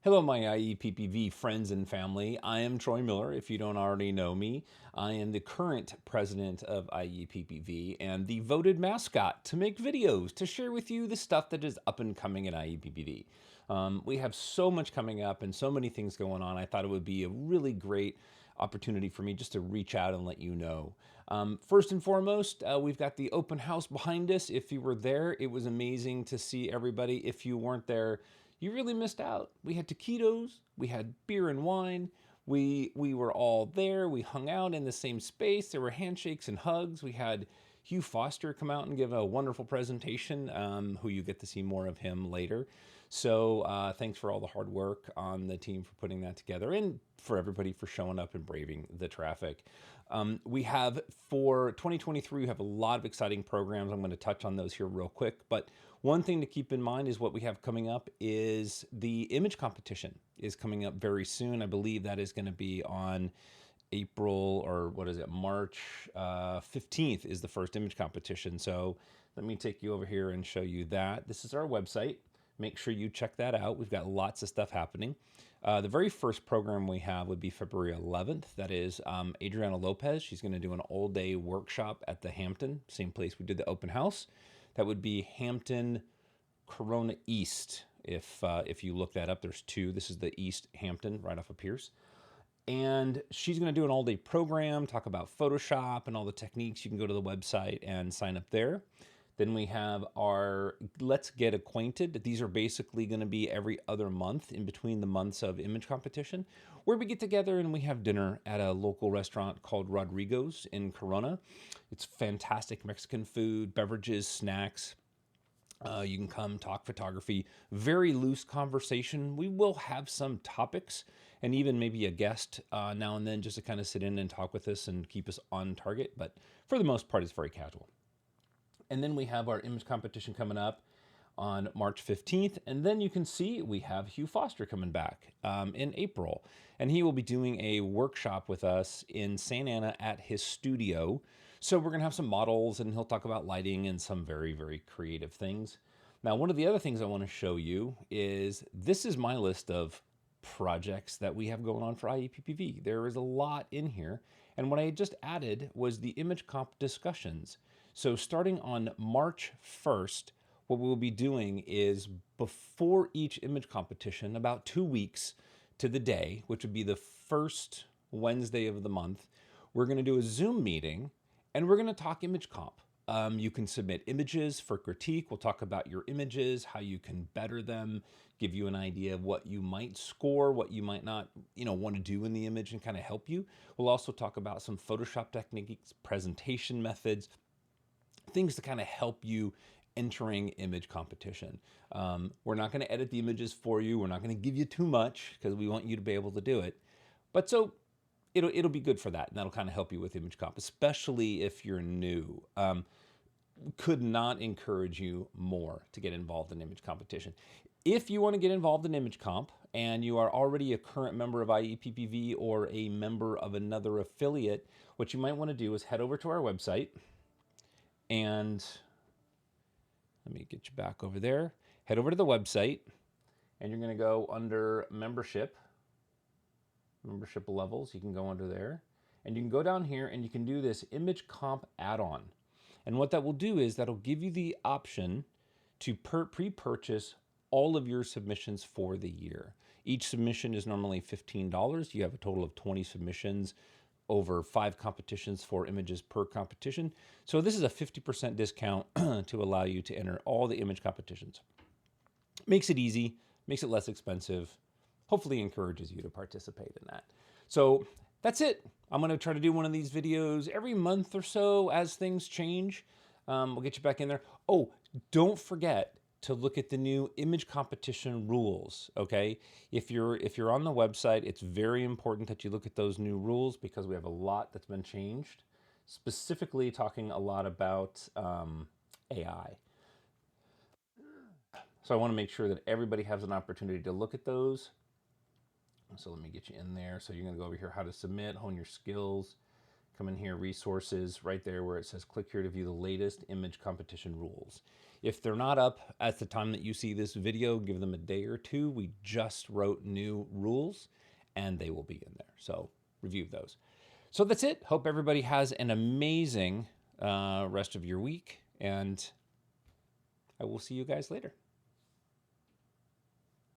Hello, my IEPPV friends and family. I am Troy Miller. If you don't already know me, I am the current president of IEPPV and the voted mascot to make videos to share with you the stuff that is up and coming at IEPPV. We have so much coming up and so many things going on. I thought it would be a really great opportunity for me just to reach out and let you know. First and foremost, we've got the open house behind us. If you were there, it was amazing to see everybody. If you weren't there, you really missed out. We had taquitos, we had beer and wine, we were all there, we hung out in the same space, there were handshakes and hugs. We had Hugh Foster come out and give a wonderful presentation, who you get to see more of him later. So thanks for all the hard work on the team for putting that together and for everybody for showing up and braving the traffic. We have for 2023, we have a lot of exciting programs. I'm going to touch on those here real quick. But one thing to keep in mind is what we have coming up is the image competition is coming up very soon. I believe that is going to be on April, or what is it, March 15th is the first image competition. So let me take you over here and show you that. This is our website. Make sure you check that out. We've got lots of stuff happening. The very first program we have would be February 11th. That is Adriana Lopez. She's going to do an all-day workshop at the Hampton, same place we did the open house. That would be Hampton Corona East. If you look that up, there's two. This is the East Hampton, right off of Pierce. And she's going to do an all-day program, talk about Photoshop and all the techniques. You can go to the website and sign up there. Then we have our Let's Get Acquainted. These are basically going to be every other month in between the months of image competition, where we get together and we have dinner at a local restaurant called Rodrigo's in Corona. It's fantastic Mexican food, beverages, snacks. You can come talk photography, very loose conversation. We will have some topics and even maybe a guest now and then just to kind of sit in and talk with us and keep us on target. But for the most part, it's very casual. And then we have our image competition coming up on March 15th. And then you can see we have Hugh Foster coming back in April. And he will be doing a workshop with us in Santa Ana at his studio. So we're going to have some models and he'll talk about lighting and some very, very creative things. Now, one of the other things I want to show you is this is my list of projects that we have going on for IEPPV. There is a lot in here. And what I just added was the image comp discussions. So starting on March 1st, what we'll be doing is before each image competition, about 2 weeks to the day, which would be the first Wednesday of the month, we're going to do a Zoom meeting and we're going to talk image comp. You can submit images for critique. We'll talk about your images, how you can better them, give you an idea of what you might score, what you might not, want to do in the image and kind of help you. We'll also talk about some Photoshop techniques, presentation methods, things to kind of help you entering image competition. We're not going to edit the images for you. We're not going to give you too much because we want you to be able to do it. But so it'll be good for that, and that'll kind of help you with image comp, especially if you're new. Could not encourage you more to get involved in image competition. If you want to get involved in image comp and you are already a current member of IEPPV or a member of another affiliate, what you might want to do is head over to our website and let me get you back over there. Head over to the website and you're going to go under membership levels. You can go under there and you can go down here and you can do this image comp add-on. And what that will do is that'll give you the option to pre-purchase all of your submissions for the year. Each submission is normally $15. You have a total of 20 submissions over 5 competitions, 4 images per competition. So this is a 50% discount to allow you to enter all the image competitions. Makes it easy, makes it less expensive, hopefully encourages you to participate in that. So that's it. I'm going to try to do one of these videos every month or so as things change. We'll get you back in there. Oh, don't forget to look at the new image competition rules, okay? If you're on the website, it's very important that you look at those new rules because we have a lot that's been changed, specifically talking a lot about AI. So I want to make sure that everybody has an opportunity to look at those. So let me get you in there. So you're going to go over here, how to submit, hone your skills, come in here, resources, right there where it says click here to view the latest image competition rules. If they're not up at the time that you see this video, give them a day or two. We just wrote new rules and they will be in there. So review those. So that's it. Hope everybody has an amazing rest of your week, and I will see you guys later.